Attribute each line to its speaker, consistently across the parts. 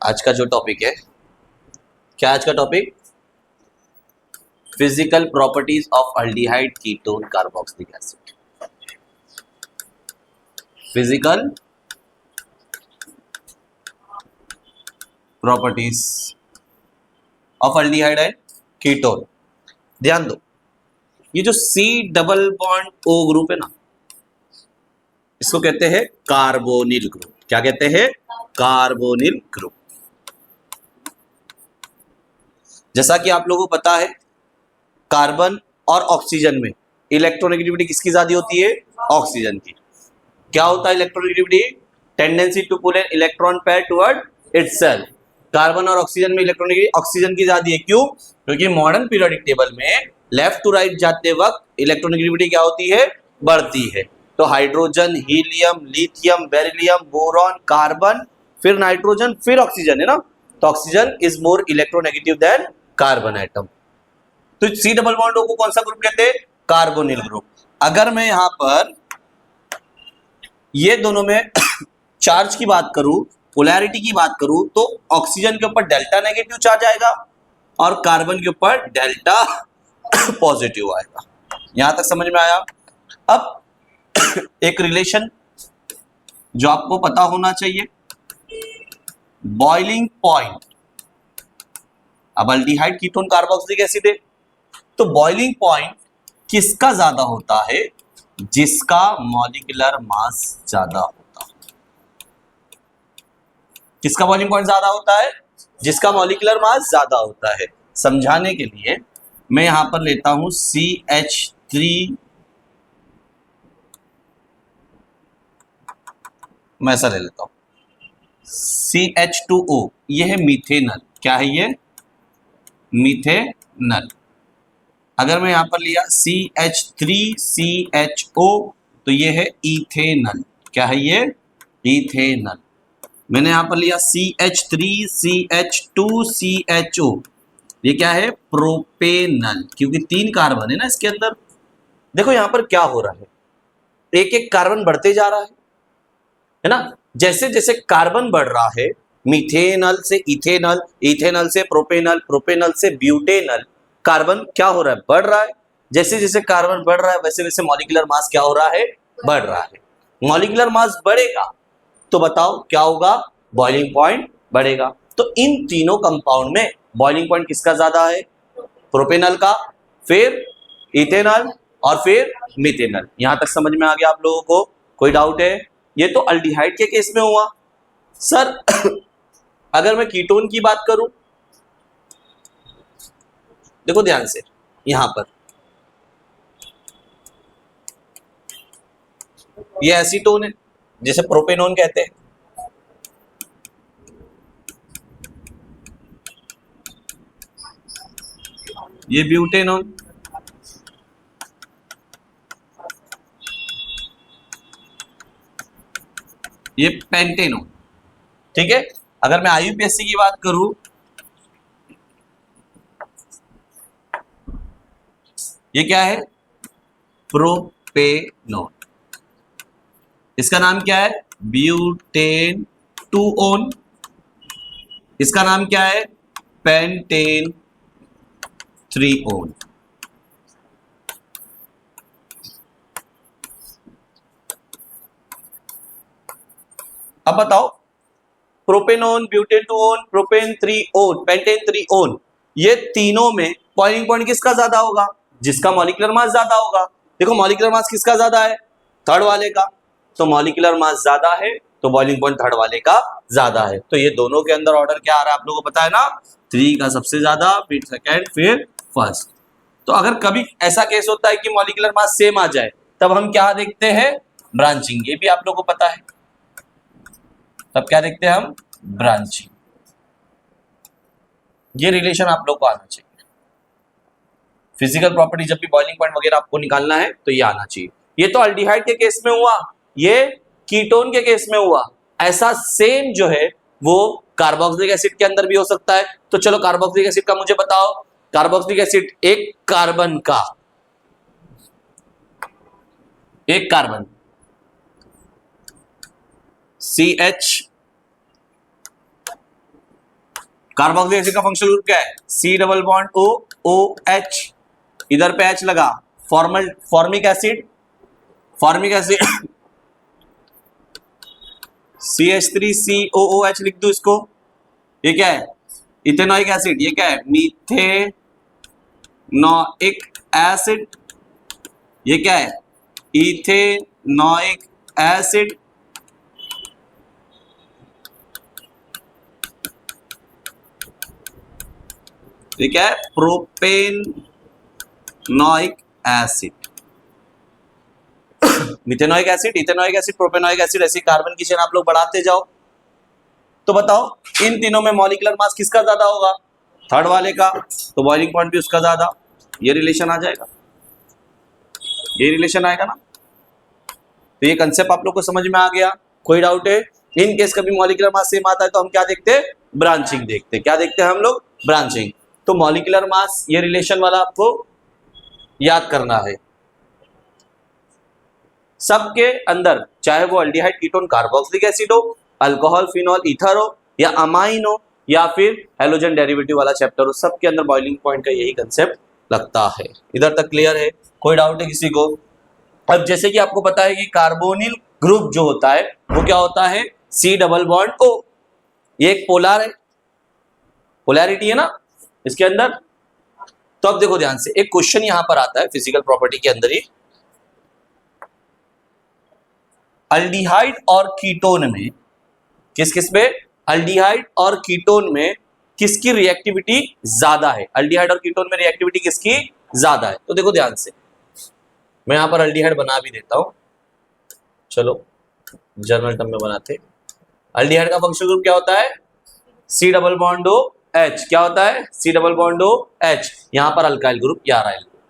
Speaker 1: आज का जो टॉपिक है, क्या आज का topic? Physical properties of aldehyde ketone carboxylic acid. Physical properties of aldehyde and ketone. ध्यान दो, ये जो C double bond O group है ना, इसको कहते हैं कार्बोनिल ग्रुप। क्या कहते हैं? Carbonyl group. जैसा कि आप लोगों को पता है, कार्बन और ऑक्सीजन में इलेक्ट्रोनेगेटिविटी किसकी ज्यादा होती है? ऑक्सीजन की। क्या होता है electronegativity? Tendency to pull an electron pair toward itself. Carbon और ऑक्सीजन में इलेक्ट्रोनेगेटिविटी ऑक्सीजन की ज्यादा है। क्यों? क्योंकि मॉडर्न पीरियोडिक टेबल में लेफ्ट टू राइट जाते वक्त इलेक्ट्रोनेगेटिविटी क्या होती है? बढ़ती है। तो hydrogen, helium, lithium, beryllium, boron, carbon, फिर नाइट्रोजन, फिर ऑक्सीजन है ना। तो oxygen is more electronegative than carbon atom. तो C डबल बॉन्ड O को कौन सा ग्रुप कहते हैं? Carbonyl group. अगर मैं यहां पर ये दोनों में चार्ज की बात करूं, पोलैरिटी की बात करूं, तो ऑक्सीजन के ऊपर डेल्टा नेगेटिव चार्ज आएगा और कार्बन के ऊपर डेल्टा पॉजिटिव आएगा। यहां तक समझ में आया? अब एक रिलेशन जो आपको पता होना चाहिए, बॉइलिंग पॉइंट। अब अल्डिहाइड कीटोन कार्बोक्सिलिक एसिड है, तो बॉइलिंग पॉइंट किसका ज्यादा होता है? जिसका मॉलिक्यूलर मास ज्यादा होता है। किसका बॉइलिंग पॉइंट ज्यादा होता है? जिसका मॉलिक्यूलर मास ज्यादा होता है। समझाने के लिए मैं यहां पर लेता हूं CH3, मैं ऐसा ले लेता हूं CH2O। यह है मीथेनल। क्या है ये? मीथेनल। अगर मैं यहां पर लिया CH3CHO, तो ये है इथेनल। क्या है ये? इथेनल। मैंने यहां पर लिया CH3CH2CHO, ये क्या है? प्रोपेनल। क्योंकि 3 कार्बन है ना इसके अंदर। देखो यहां पर क्या हो रहा है, एक एक कार्बन बढ़ते जा रहा है ना। जैसे जैसे कार्बन बढ़ रहा है, मीथेनल से इथेनल, इथेनल से प्रोपेनल, प्रोपेनल से ब्यूटेनल, कार्बन क्या हो रहा है? बढ़ रहा है। जैसे जैसे कार्बन बढ़ रहा है, वैसे वैसे मॉलिक्यूलर मास क्या हो रहा है? बढ़ रहा है। मॉलिक्यूलर मास बढ़ेगा तो बताओ क्या होगा? बॉइलिंग पॉइंट बढ़ेगा। तो इन तीनों कंपाउंड में बॉइलिंग पॉइंट किसका ज्यादा है? प्रोपेनल का, फिर इथेनल और फिर मीथेनल। यहां तक समझ में आ गया आप लोगों को? कोई डाउट है? ये तो अल्डिहाइड के केस में हुआ। सर अगर मैं कीटोन की बात करूं, देखो ध्यान से, यहां पर ये एसीटोन है, जिसे प्रोपेनोन कहते हैं। ये ब्यूटेनोन, ये पेंटेनोन। ठीक है। अगर मैं IUPAC की बात करूं, ये क्या है? प्रोपेनोन। इसका नाम क्या है? ब्यूटेन 2-ओन। इसका नाम क्या है? पेंटेन 3-ओन। अब बताओ, प्रोपेनोन, ब्यूटेन 2-ओन, प्रोपेन 3-ओन, पेंटेन 3-ओन, ये तीनों में बॉइलिंग पॉइंट किसका ज्यादा होगा? जिसका मॉलिक्यूलर मास ज्यादा होगा। देखो मॉलिक्यूलर मास किसका ज्यादा है? थर्ड वाले का। तो मॉलिक्यूलर मास ज्यादा है तो बॉइलिंग पॉइंट थर्ड वाले का ज्यादा है। तो ये दोनों के अंदर ऑर्डर क्या आ रहा है आप लोगों को पता है ना? 3 का सबसे ज्यादा, फिर सेकेंड, फिर फर्स्ट। तो अगर कभी ऐसा केस होता है कि मॉलिक्यूलर मास सेम आ जाए, तब हम क्या देखते हैं? ब्रांचिंग। ये भी आप लोगों को पता है। तब क्या देखते हैं हम? ब्रांचिंग। ये रिलेशन आप लोग को आना चाहिए। फिजिकल प्रॉपर्टी जब भी बॉइलिंग पॉइंट वगैरह आपको निकालना है तो ये आना चाहिए। ये तो अल्डिहाइड के केस में हुआ, ये कीटोन के केस में हुआ। ऐसा सेम जो है वो कार्बोक्सिलिक एसिड के अंदर भी हो सकता है। तो चलो कार्बोक्सिलिक एसिड का मुझे बताओ। कार्बोक्सिलिक एसिड एक कार्बन का, एक कार्बन CH कार्बोक्सिलिक एसिड का फंक्शनल ग्रुप क्या है? C double bond O OH, इधर पे H लगा, फॉर्मिक एसिड CH3COOH लिख दो इसको। ये क्या है? Ethanoic acid. ये क्या है? Methanoic acid. ये क्या है? Ethanoic acid. ये क्या है? Propanoic acid. Methanoic acid, ethanoic acid, propanoic acid, ऐसी कार्बन की चेन आप लोग बढ़ाते जाओ। तो बताओ इन तीनों में मॉलिक्यूलर मास किसका ज्यादा होगा? थर्ड वाले का, तो बॉइलिंग पॉइंट भी उसका ज्यादा। ये रिलेशन आ जाएगा, ये रिलेशन आएगा ना। तो ये कंसेप्ट आप लोग को समझ में आ गया? कोई डाउट है? इन केस कभी मॉलिक्यूलर मास सेम आता है तो हम क्या देखते हैं? ब्रांचिंग देखते हैं। क्या देखते हैं हम लोग? ब्रांचिंग। तो मॉलिक्यूलर मास, ये रिलेशन वाला आपको याद करना है। सबके अंदर, चाहे वो अल्डिहाइड, कीटोन, कार्बोक्सिलिक एसिड हो, अल्कोहल, फिनॉल, ईथर हो, या अमाइन हो, या फिर हैलोजन डेरिवेटिव वाला चैप्टर हो, सबके अंदर बॉइलिंग पॉइंट का यही कंसेप्ट लगता है। इधर तक क्लियर है? कोई डाउट है किसी को? अब जैसे कि आपको पता है कि कार्बोनिल ग्रुप जो होता है वो क्या होता है? C double bond O। ये एक पोलर है, पोलैरिटी है ना इसके अंदर। तो अब देखो ध्यान से, एक क्वेश्चन यहां पर आता है फिजिकल प्रॉपर्टी के अंदर ही, अल्डिहाइड और कीटोन में, किस में? अल्डिहाइड और कीटोन में किसकी रिएक्टिविटी ज्यादा है? अल्डिहाइड और कीटोन में रिएक्टिविटी किसकी ज्यादा है? तो देखो ध्यान से, मैं यहां पर अल्डिहाइड बना भी देता हूं, चलो जर्नल टर्म में बनाते। अल्डिहाइड का फंक्शनल ग्रुप क्या होता है? C double bond O H। क्या होता है? C double bond O H। यहां पर अल्काइल ग्रुप या अराइल ग्रुप।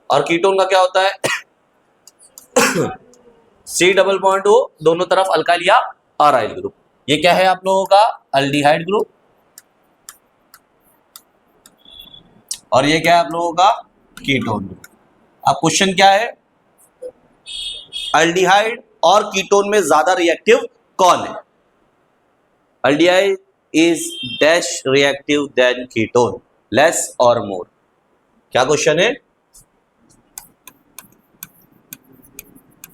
Speaker 1: और कीटोन का क्या होता है? C डबल बॉन्ड O, दोनों तरफ अल्काइल या अराइल ग्रुप। ये क्या है आप लोगों का? Aldehyde group. और ये क्या है आप लोगों का? Ketone group. अब क्वेश्चन क्या है? अल्डिहाइड और कीटोन में ज्यादा रिएक्टिव कौन है? Aldehyde is dash reactive than ketone, less और मोर। क्या क्वेश्चन है?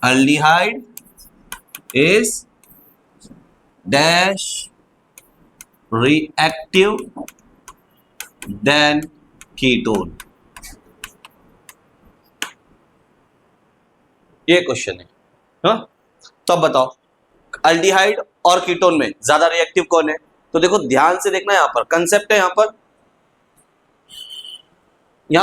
Speaker 1: Aldehyde is dash reactive than ketone. ये क्वेश्चन है। हाँ? तो अब बताओ अल्डिहाइड और कीटोन में ज्यादा रिएक्टिव कौन है? तो देखो ध्यान से देखना, यहां पर कंसेप्ट है, यहां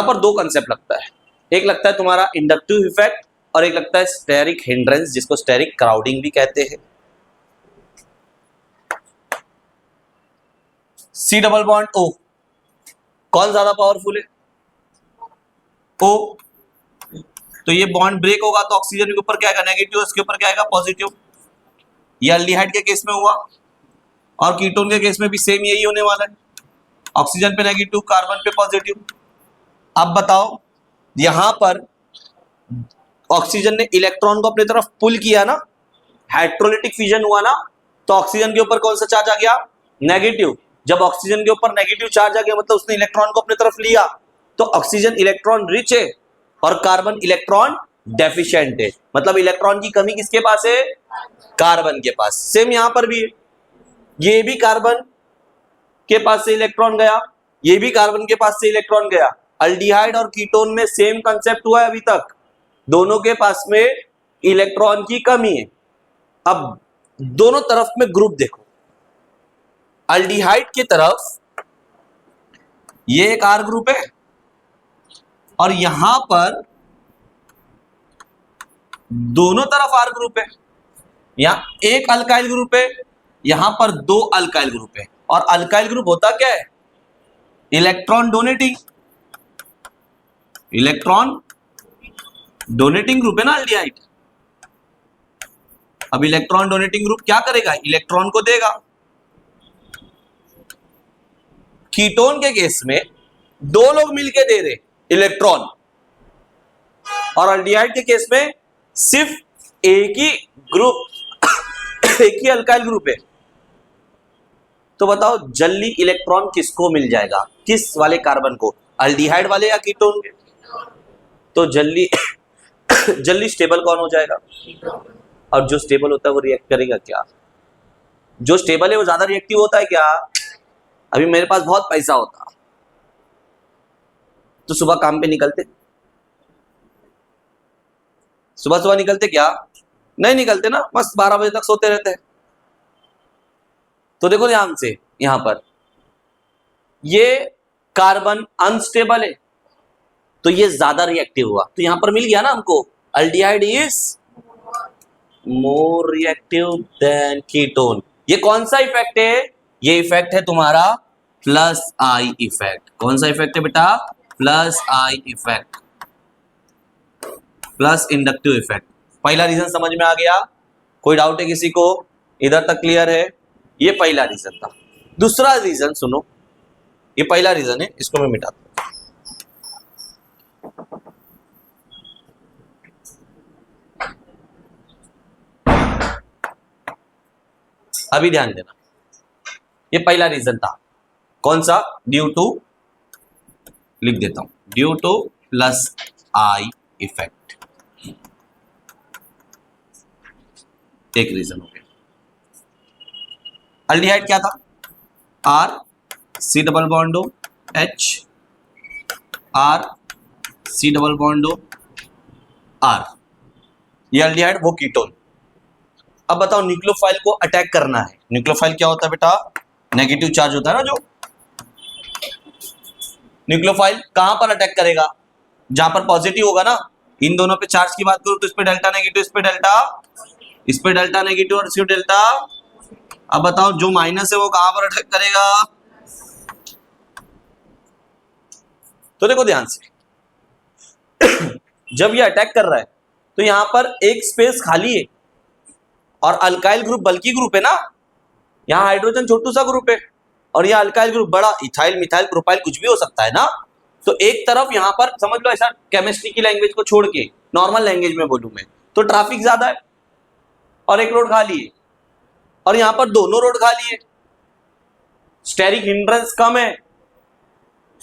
Speaker 1: पर दो कंसेप्ट लगता है। एक लगता है तुम्हारा इंडक्टिव इफेक्ट और एक लगता है स्टेरिक हिंड्रेंस, जिसको स्टेरिक क्राउडिंग भी कहते हैं। C डबल बॉन्ड O, कौन ज्यादा पावरफुल है? O। तो ये बॉन्ड ब्रेक होगा तो ऑक्सीजन के ऊपर क्या आएगा? नेगेटिव। इसके ऊपर क्या आएगा? पॉजिटिव। ये अल्डिहाइड के केस में हुआ और कीटोन के केस में भी सेम यही होने वाला है, ऑक्सीजन पे नेगेटिव, कार्बन पे पॉजिटिव। अब बताओ यहां पर ऑक्सीजन ने इलेक्ट्रॉन को अपनी तरफ पुल किया ना, हाइड्रोलिटिक फिजन हुआ ना, तो ऑक्सीजन के ऊपर कौन सा चार्ज आ गया? नेगेटिव। जब ऑक्सीजन के ऊपर नेगेटिव चार्ज आ गया मतलब उसने इलेक्ट्रॉन को अपनी तरफ लिया, तो ऑक्सीजन इलेक्ट्रॉन रिच है और कार्बन इलेक्ट्रॉन डेफिशिएंट है। मतलब इलेक्ट्रॉन की कमी किसके पास है? कार्बन के पास। सेम यहां पर भी है, ये भी कार्बन के पास से इलेक्ट्रॉन गया, ये भी कार्बन के पास से इलेक्ट्रॉन गया। अल्डिहाइड और कीटोन में सेम कंसेप्ट हुआ है अभी तक, दोनों के पास में इलेक्ट्रॉन की कमी है। अब दोनों तरफ में ग्रुप देखो, अल्डिहाइड की तरफ ये एक R ग्रुप है और यहां पर दोनों तरफ R ग्रुप है। यहां एक अल्काइल ग्रुप है, यहां पर दो अल्काइल ग्रुप है। और अल्काइल ग्रुप होता क्या है? Electron donating, electron donating group है ना अल्डिहाइड। अब इलेक्ट्रॉन डोनेटिंग ग्रुप क्या करेगा? इलेक्ट्रॉन को देगा। कीटोन के केस में दो लोग मिलके दे रहे इलेक्ट्रॉन, और अल्डिहाइड के केस में सिर्फ एक ही ग्रुप एक ही अल्काइल ग्रुप है। तो बताओ जल्दी इलेक्ट्रॉन किसको मिल जाएगा, किस वाले कार्बन को, अल्डिहाइड वाले या कीटोन? तो जल्दी जल्दी स्टेबल कौन हो जाएगा? और जो स्टेबल होता है वो रिएक्ट करेगा क्या? जो स्टेबल है वो ज्यादा रिएक्टिव होता है क्या? अभी मेरे पास बहुत पैसा होता तो सुबह काम पे निकलते, सुबह सुबह निकलते क्या? नहीं निकलते ना, बस 12 बजे तक सोते रहते हैं। तो देखो ध्यान से, यहां पर ये कार्बन अनस्टेबल है तो ये ज्यादा रिएक्टिव हुआ, तो यहां पर मिल गया ना हमको, aldehyde is more reactive than ketone. ये कौन सा इफेक्ट है? ये इफेक्ट है तुम्हारा प्लस आई इफेक्ट। कौन सा इफेक्ट है बेटा? Plus I effect, plus inductive effect. पहला रीजन समझ में आ गया? कोई डाउट है किसी को? इधर तक क्लियर है? ये पहला रीजन था। दूसरा रीजन सुनो, ये पहला रीजन है, इसको मैं मिटाता हूं। अभी ध्यान देना, ये पहला रीजन था। कौन सा? ड्यू टू, लिख देता हूं, due to plus I effect, एक रीजन हो गया। अल्डिहाइड क्या था? R C double bond O H, R C double bond O R, ये अल्डिहाइड, वो कीटोन। अब बताओ न्यूक्लियोफाइल को अटैक करना है। न्यूक्लियोफाइल क्या होता है बेटा? नेगेटिव चार्ज होता है ना जो। न्यूक्लियोफाइल कहां पर अटैक करेगा? जहां पर पॉजिटिव होगा ना। इन दोनों पे चार्ज की बात करूं तो इस पे डेल्टा नेगेटिव, इस पे डेल्टा, इस पे डेल्टा नेगेटिव और इस पे डेल्टा। अब बताओ जो माइनस है वो कहां पर अटैक करेगा? तो देखो ध्यान से, जब ये अटैक कर रहा है तो यहां पर एक स्पेस खाली है और अल्काइल ग्रुप बल्कि ग्रुप है ना, यहां हाइड्रोजन छोटू सा ग्रुप है और यह अल्काइल ग्रुप बड़ा, इथाइल मिथाइल प्रोपाइल कुछ भी हो सकता है ना। तो एक तरफ यहां पर समझ लो, ऐसा केमिस्ट्री की लैंग्वेज को छोड़ के नॉर्मल लैंग्वेज में बोलूं मैं तो ट्रैफिक ज्यादा है और एक रोड खाली है, और यहां पर दोनों रोड खाली है, स्टेरिक हिंड्रेंस कम है,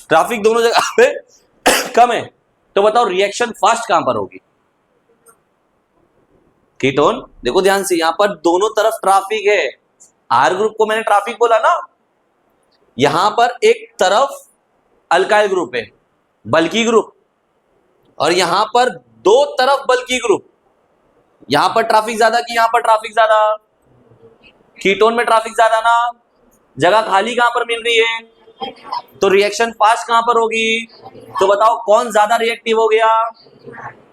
Speaker 1: ट्रैफिक दोनों जगह पे कम है। तो बताओ रिएक्शन फास्ट कहां पर होगी? कीटोन। देखो ध्यान से, यहां पर दोनों तरफ ट्रैफिक है। आर ग्रुप को मैंने ट्रैफिक बोला ना, यहां पर एक तरफ अल्काइल ग्रुप है बल्कि ग्रुप, और यहां पर दो तरफ बल्कि ग्रुप। यहां पर ट्रैफिक ज्यादा कि यहां पर ट्रैफिक ज्यादा? कीटोन में ट्रैफिक ज्यादा ना, जगह खाली कहां पर मिल रही है? तो रिएक्शन फास्ट कहां पर होगी? तो बताओ कौन ज्यादा रिएक्टिव हो गया?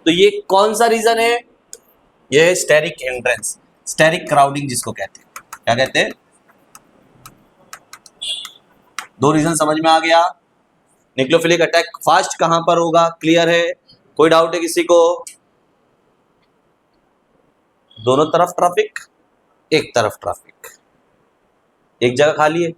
Speaker 1: तो ये कौन सा रीजन है? ये है स्टेरिक हिंड्रेंस, स्टेरिक क्राउडिंग जिसको कहते हैं। क्या कहते हैं? दो रीजन समझ में आ गया। न्यूक्लियोफिलिक अटैक फास्ट कहां पर होगा? क्लियर है? कोई डाउट है किसी को? दोनों तरफ ट्रैफिक, एक तरफ ट्रैफिक, एक जगह खाली है,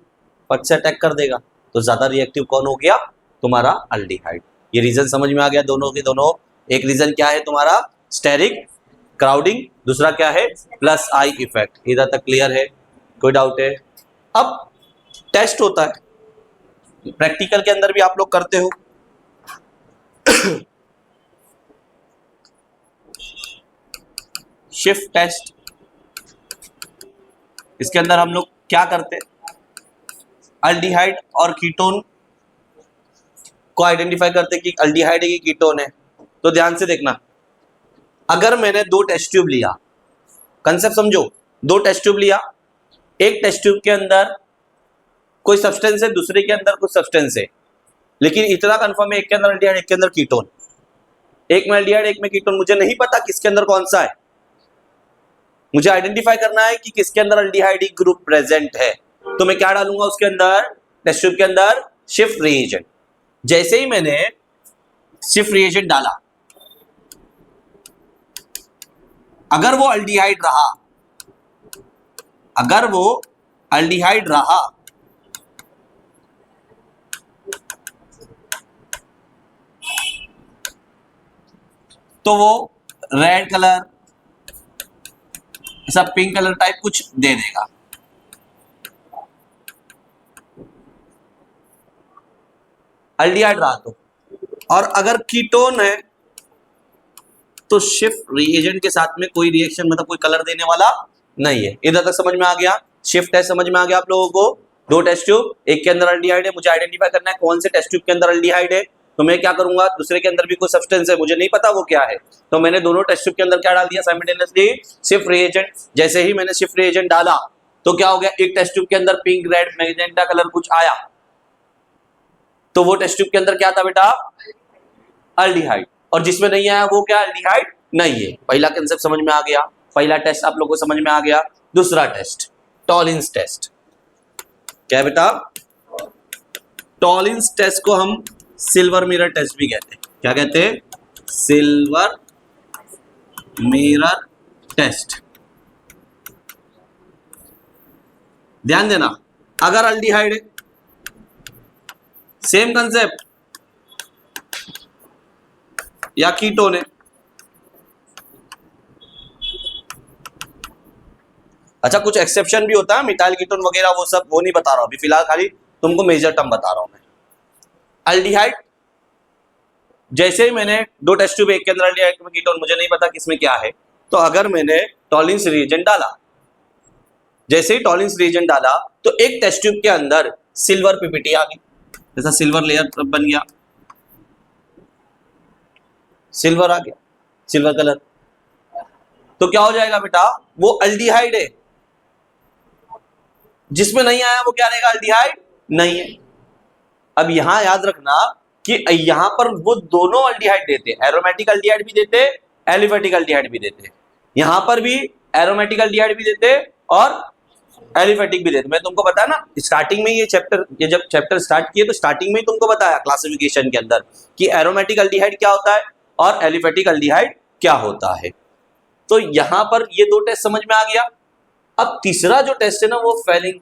Speaker 1: फट से अटैक कर देगा। तो ज्यादा रिएक्टिव कौन हो गया? तुम्हारा अल्डिहाइड। ये रीजन समझ में आ गया दोनों के दोनों। एक रीजन क्या है तुम्हारा? स्टेरिक क्राउडिंग, दूसरा क्या है? Plus I effect. इधर तक क्लियर है? कोई डाउट है? अब टेस्ट होता है, प्रैक्टिकल के अंदर भी आप लोग करते हो। शिफ्ट टेस्ट, इसके अंदर हम लोग क्या करते हैं? अल्डिहाइड और कीटोन को आइडेंटिफाई करते हैं कि अल्डिहाइड है कि कीटोन है। तो ध्यान से देखना, अगर मैंने दो टेस्ट ट्यूब लिया, कंसेप्ट समझो, दो टेस्ट ट्यूब लिया, एक टेस्ट ट्यूब के अंदर कोई सब्सटेंस है, दूसरे के अंदर कुछ सब्सटेंस है, लेकिन इतना कंफर्म है एक के अंदर अल्डिहाइड एक के अंदर कीटोन, एक में अल्डिहाइड एक में कीटोन, मुझे नहीं पता किसके अंदर कौन सा है। मुझे आइडेंटिफाई करना है कि किसके अंदर अल्डिहाइड ग्रुप प्रेजेंट है। तो मैं क्या डालूंगा उसके अंदर? टेस्ट ट्यूब के अंदर शिफ्ट रिएजेंट। जैसे ही मैंने शिफ्ट रिएजेंट डाला, अगर वो अल्डिहाइड रहा, अगर वो अल्डिहाइड रहा तो वो रेड कलर, ऐसा पिंक कलर टाइप कुछ दे देगा। अल्डिहाइड रहा तो, और अगर कीटोन है तो शिफ्ट रिएजेंट के साथ में कोई रिएक्शन मतलब कोई कलर देने वाला नहीं है। इधर तक समझ में आ गया? शिफ्ट टेस्ट समझ में आ गया आप लोगों को? दो टेस्ट ट्यूब, एक के अंदर अल्डिहाइड है, मुझे आइडेंटिफाई करना है कौन से टेस्ट ट्यूब के अंदर अल्डिहाइड है। तो मैं क्या करूंगा, दूसरे के अंदर भी कोई सब्सटेंस है, मुझे नहीं पता वो क्या है, तो मैंने दोनों टेस्ट ट्यूब के अंदर क्या डाल दिया साइमल्टेनियसली, शिफ्ट रिएजेंट। जैसे ही मैंने शिफ्ट रिएजेंट डाला तो क्या हो गया, एक टेस्ट ट्यूब के अंदर पिंक, रेड, मैजेंटा कलर कुछ आया, तो वो टेस्ट ट्यूब के अंदर क्या था बेटा, अल्डिहाइड, और जिसमें नहीं आया वो क्या, अल्डिहाइड नहीं है। पहला कंसेप्ट समझ में आ गया, पहला टेस्ट आप लोगों को समझ में आ गया। दूसरा टेस्ट, टॉलिंस टेस्ट। क्या है बेटा, टॉलिंस टेस्ट को हम सिल्वर मिरर टेस्ट भी कहते हैं। क्या कहते हैं, सिल्वर मिरर टेस्ट। ध्यान देना, अगर अल्डिहाइड है, सेम कंसेप्ट, या कीटोन है। अच्छा कुछ एक्सेप्शन भी होता है, मिथाइल कीटोन वगैरह वो सब, वो नहीं बता रहा हूं अभी, फिलहाल खाली तुमको मेजर टर्म बता रहा हूं मैं। अल्डिहाइड, जैसे ही मैंने दो टेस्ट ट्यूब, एक के अंदर अल्डिहाइड में कीटोन, मुझे नहीं पता किसमें क्या है, तो अगर मैंने टॉलिंस रिएजेंट डाला, जैसे ही टॉलिंस रिएजेंट डाला तो एक टेस्ट ट्यूब के अंदर सिल्वर पीपीटी आ गई, जैसा सिल्वर लेयर बन गया, सिल्वर आ गया, सिल्वर कलर, तो क्या हो जाएगा बेटा, वो अल्डिहाइड है। जिसमें नहीं आया वो क्या रहेगा, अल्डिहाइड नहीं है। अब यहां याद रखना कि यहां पर वो दोनों अल्डिहाइड देते हैं, एरोमेटिक अल्डिहाइड भी देते, एलिफेटिक अल्डिहाइड भी देते। यहां पर भी एरोमेटिक अल्डिहाइड भी देते और एलिफेटिक भी देते। मैं तुमको बताया ना स्टार्टिंग में, ये जब चैप्टर स्टार्ट किए तो स्टार्टिंग में ही तुमको बताया क्लासिफिकेशन के अंदर कि एरोमेटिक अल्डिहाइड क्या होता है और एलिफेटिक अल्डिहाइड क्या होता है। तो यहां पर ये दो टेस्ट समझ में आ गया। अब तीसरा जो टेस्ट है ना, वो फेलिंग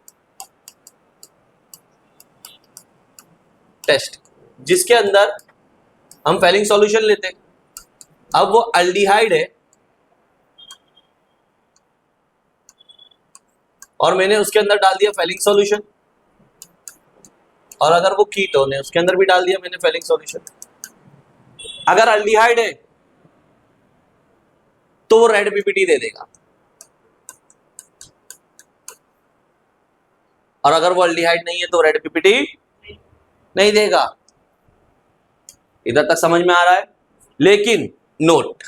Speaker 1: टेस्ट, जिसके अंदर हम फेलिंग सॉल्यूशन लेते हैं। अब वो अल्डिहाइड है और मैंने उसके अंदर डाल दिया फेलिंग सॉल्यूशन, और अगर वो कीटोन है उसके अंदर भी डाल दिया मैंने फेलिंग सॉल्यूशन। अगर अल्डिहाइड है तो वो रेड पीपीटी दे देगा, और अगर वो अल्डिहाइड नहीं है तो रेड पीपीटी नहीं देगा। इधर तक समझ में आ रहा है? लेकिन नोट,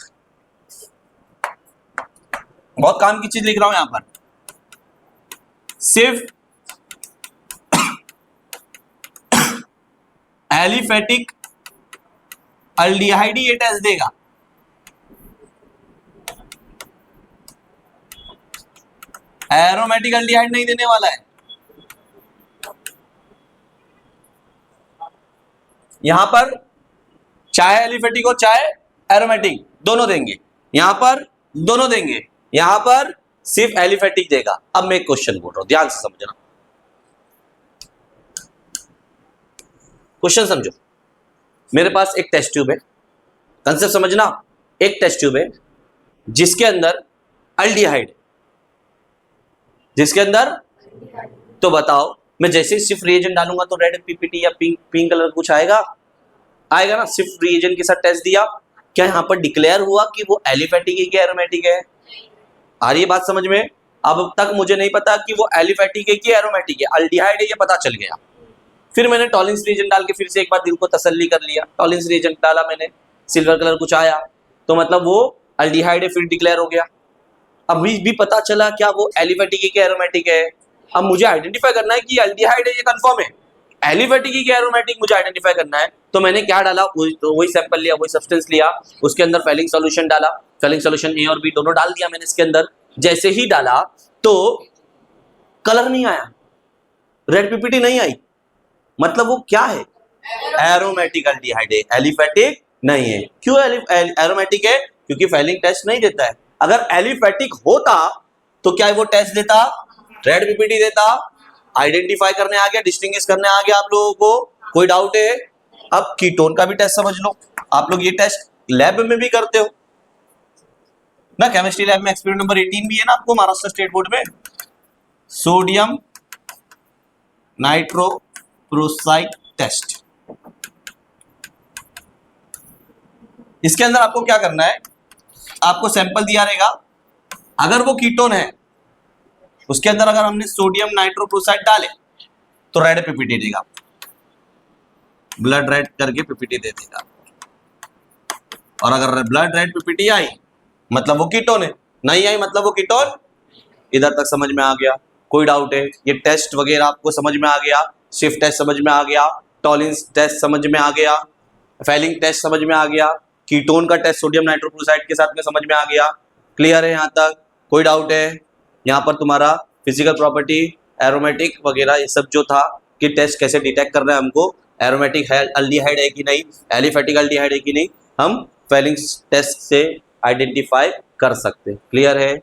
Speaker 1: बहुत काम की चीज लिख रहा हूं यहां पर, सिर्फ एलिफेटिक अल्डिहाइड ही ये टेस्ट देगा। एरोमेटिक अल्डिहाइड नहीं देने वाला है। यहां पर चाहे एलिफेटिक हो चाहे एरोमेटिक, दोनों देंगे। यहां पर दोनों देंगे, यहां पर सिर्फ एलिफेटिक देगा। अब मैं एक क्वेश्चन बोल रहा हूं, ध्यान से समझना, क्वेश्चन समझो। मेरे पास एक टेस्ट ट्यूब है, कंसेप्ट समझना, एक टेस्ट ट्यूब है जिसके अंदर अल्डिहाइड, जिसके अंदर, तो बताओ मैं जैसे ही सिर्फ रिएजेंट डालूंगा तो रेड पीपीटी या पिंक कलर कुछ आएगा, आएगा ना। सिर्फ रिएजेंट के साथ टेस्ट दिया, क्या यहां पर डिक्लेयर हुआ कि वो एलिफेटिक है कि एरोमेटिक है? आ रही है बात समझ में? अब तक मुझे नहीं पता कि वो एलिफेटिक है कि एरोमेटिक है, अल्डिहाइड है ये पता चल गया। फिर मैंने टॉलिंस रिएजेंट डाल के फिर से एक बार दिल को तसल्ली कर लिया, टॉलिंस रिएजेंट डाला मैंने, सिल्वर कलर कुछ आया, तो मतलब वो अल्डिहाइड है, फिर डिक्लेयर हो गया। अभी भी पता चला क्या वो एलिफेटिक है कि एरोमेटिक है। अब मुझे आइडेंटिफाई करना है कि अल्डिहाइड है ये कंफर्म है, एलिफेटिक है कि एरोमेटिक मुझे आइडेंटिफाई करना है। तो मैंने क्या डाला, वही सैंपल लिया, वही सब्सटेंस लिया, उसके अंदर फेलिंग सॉल्यूशन डाला, फेलिंग सॉल्यूशन ए और बी दोनों डाल दिया मैंने इसके अंदर। जैसे ही डाला तो कलर नहीं आया, रेड पीपीटी नहीं आई, मतलब वो क्या है, एरोमेटिक अल्डिहाइड है, एलिफेटिक नहीं है। क्यों एरोमेटिक है? क्योंकि फेलिंग टेस्ट नहीं देता है। अगर एलिफेटिक होता तो क्या वो टेस्ट देता, रेड पीपीटी देता। आइडेंटिफाई करने आ गया, डिस्टिंग्विश करने आ गया आप लोगों को, कोई डाउट है? अब कीटोन का भी टेस्ट समझ लो, आप लोग ये टेस्ट लैब में भी करते हो ना, केमिस्ट्री लैब में एक्सपेरिमेंट नंबर 18 भी है ना आपको महाराष्ट्र स्टेट बोर्ड में, सोडियम नाइट्रोप्रोसाइड टेस्ट। इसके अंदर आपको क्या करना है, आपको सैंपल दिया रहेगा, अगर वो कीटोन है उसके अंदर अगर हमने सोडियम नाइट्रोक्लोराइड डाले तो रेड पीपीटी देगा, ब्लड रेड करके पीपीटी दे देगा। और अगर ब्लड रेड पीपीटी आई मतलब वो कीटोन है, नहीं आई मतलब वो कीटोन। इधर तक समझ में आ गया? कोई डाउट है? ये टेस्ट वगैरह आपको समझ में आ गया? शिफ्ट टेस्ट समझ में आ गया, टॉलिंस टेस्ट समझ में आ गया, फेलिंग टेस्ट समझ में आ गया, कीटोन का टेस्ट सोडियम नाइट्रोक्लोराइड के साथ में समझ में आ गया। क्लियर है यहाँ तक? कोई डाउट है? यहाँ पर तुम्हारा फिजिकल प्रॉपर्टी, एरोमेटिक वगैरह ये सब जो था कि टेस्ट कैसे डिटेक्ट करना है हमको, एरोमेटिक है अल्डिहाइड है कि नहीं, एलिफेटिक अल्डिहाइड है कि नहीं, हम फेलिंग टेस्ट से आइडेंटिफाई कर सकते हैं। क्लियर है?